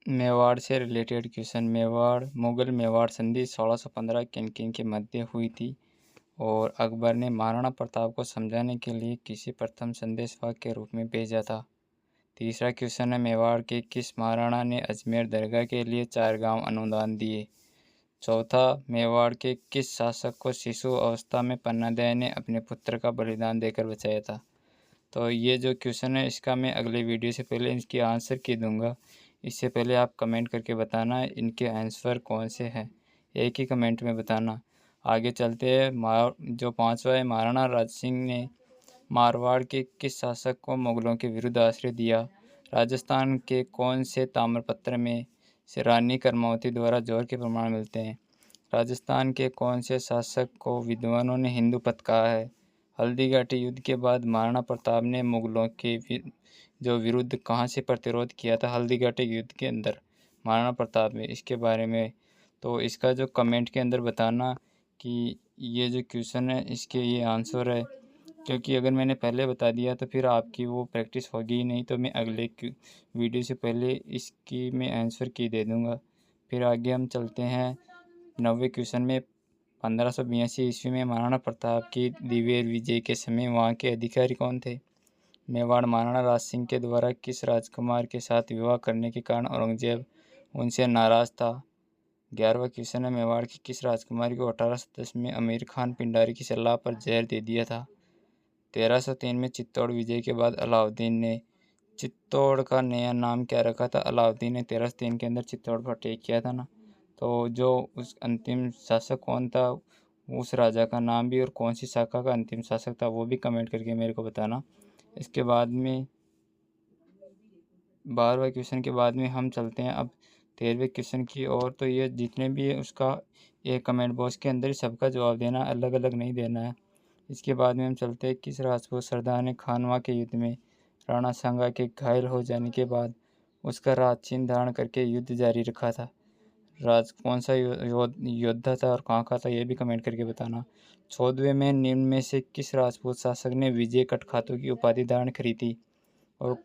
मेवाड़ से related question. Mewar Mughal Mewar संधि 1615 किन के मध्य हुई थी और अकबर ने महाराणा प्रताप को समझाने के लिए किसी प्रथम संदेशवाहक के रूप में भेजा था। तीसरा क्वेश्चन है, मेवाड़ के किस महाराणा ने अजमेर दरगाह के लिए 4 गांव अनुदान दिए। चौथा, मेवाड़ के किस शासक को शिशु अवस्था में पन्नादय ने अपने पुत्र का बलिदान देकर बचाया था। तो ये जो क्वेश्चन है इसका मैं अगले वीडियो से पहले इसकी आंसर की दूंगा। इससे पहले आप कमेंट करके बताना इनके आंसर कौन से हैं, एक ही कमेंट में बताना। आगे चलते हैं। जो पांचवा है, महाराणा राज सिंह ने मारवाड़ के किस शासक को मुगलों के विरुद्ध आश्रय दिया। राजस्थान के कौन से ताम्रपत्र में से रानी कर्मावती द्वारा जोर के प्रमाण मिलते हैं। राजस्थान के कौन से शासक को विद्वानों ने हिंदू पथ कहा है। हल्दीघाटी युद्ध के बाद महाराणा प्रताप ने मुगलों के विरुद्ध कहाँ से प्रतिरोध किया था। हल्दीघाटी युद्ध के अंदर महाराणा प्रताप ने, इसके बारे में तो इसका जो कमेंट के अंदर बताना कि ये जो क्वेश्चन है इसके ये आंसर है, क्योंकि अगर मैंने पहले बता दिया तो फिर आपकी वो प्रैक्टिस होगी ही नहीं। तो मैं अगले वीडियो से पहले इसकी मैं आंसर की दे दूँगा। फिर आगे हम चलते हैं 9वें क्वेश्चन में। 1582 ईस्वी में महाराणा प्रताप की दिव्य विजय के समय वहाँ के अधिकारी कौन थे। मेवाड़ महाराणा राज सिंह के द्वारा किस राजकुमार के साथ विवाह करने के कारण औरंगजेब उनसे नाराज था। 11वां क्वेश्चन है, मेवाड़ की किस राजकुमारी को 1810 में अमीर खान पिंडारी की सलाह पर जहर दे दिया था। 1303 में चित्तौड़ विजय के बाद अलाउद्दीन ने चित्तौड़ का नया नाम क्या रखा था। अलाउद्दीन ने 1303 के अंदर चित्तौड़ पर अटैक किया था ना। तो जो उस अंतिम शासक कौन था, उस राजा का नाम भी और कौन सी शाखा का अंतिम शासक था वो भी कमेंट करके मेरे को बताना। इसके बाद में 12वें क्वेश्चन के बाद में हम चलते हैं अब 13वें क्वेश्चन की ओर। तो ये जितने भी है उसका एक कमेंट बॉक्स के अंदर ही सबका जवाब देना, अलग अलग नहीं देना है। इसके बाद में हम चलते हैं, किस राजपूत सरदार ने खानवा के युद्ध में राणा सांगा के घायल हो जाने के बाद उसका राज चिन्ह धारण करके युद्ध जारी रखा था। कौन सा योद्धा था और कहाँ का था, ये भी कमेंट करके बताना। 14वें में निम्न में से किस राजपूत शासक ने विजय कटखातु की उपाधि धारण करी थी और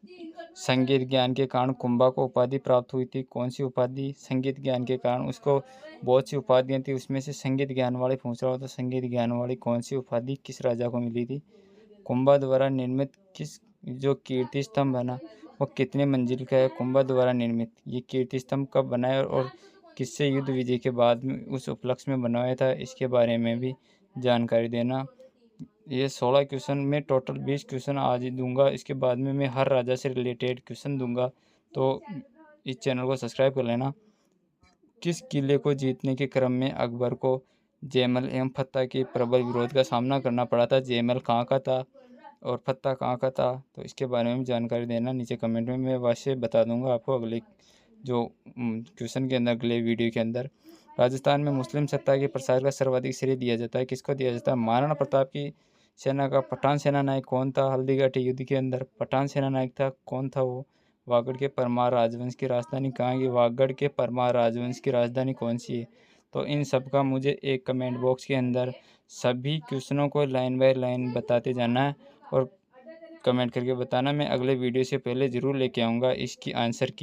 संगीत ज्ञान के कारण कुंभा को उपाधि प्राप्त हुई थी। कौन सी उपाधि। संगीत ज्ञान के कारण उसको बहुत सी उपाधियाँ थी, उसमें से संगीत ज्ञान वाली पूछ रहा हो तो संगीत ज्ञान वाली कौन सी उपाधि किस राजा को मिली थी। कुंभा द्वारा निर्मित किस जो कीर्ति स्तंभ बना वो कितने मंजिल का है। कुंभा द्वारा निर्मित ये कीर्ति स्तंभ कब बनाया और किससे युद्ध विजय के बाद में उस उपलक्ष्य में बनवाया था, इसके बारे में भी जानकारी देना। ये 16 क्वेश्चन में टोटल 20 क्वेश्चन आज ही दूंगा। इसके बाद में मैं हर राजा से रिलेटेड क्वेश्चन दूंगा, तो इस चैनल को सब्सक्राइब कर लेना। किस किले को जीतने के क्रम में अकबर को जयमल एवं फत्ता के प्रबल विरोध का सामना करना पड़ा था। जयमल कहाँ का था और फत्ता कहाँ का था, तो इसके बारे में जानकारी देना नीचे कमेंट में। मैं वैसे बता दूंगा आपको अगले जो क्वेश्चन के अंदर, अगले वीडियो के अंदर। राजस्थान में मुस्लिम सत्ता के प्रसार का सर्वाधिक श्रेय दिया जाता है, किसको दिया जाता है। महाराणा प्रताप की सेना का पठान सेना नायक कौन था। हल्दीघाटी युद्ध के अंदर पठान सेना नायक था, कौन था वो। वागड़ के परमार राजवंश की राजधानी कहाँ है। वागड़ के परमार राजवंश की राजधानी कौन सी है। तो इन सब का मुझे एक कमेंट बॉक्स के अंदर सभी क्वेश्चनों को लाइन बाय लाइन बताते जाना है और कमेंट करके बताना। मैं अगले वीडियो से पहले ज़रूर लेके आऊँगा इसकी आंसर की।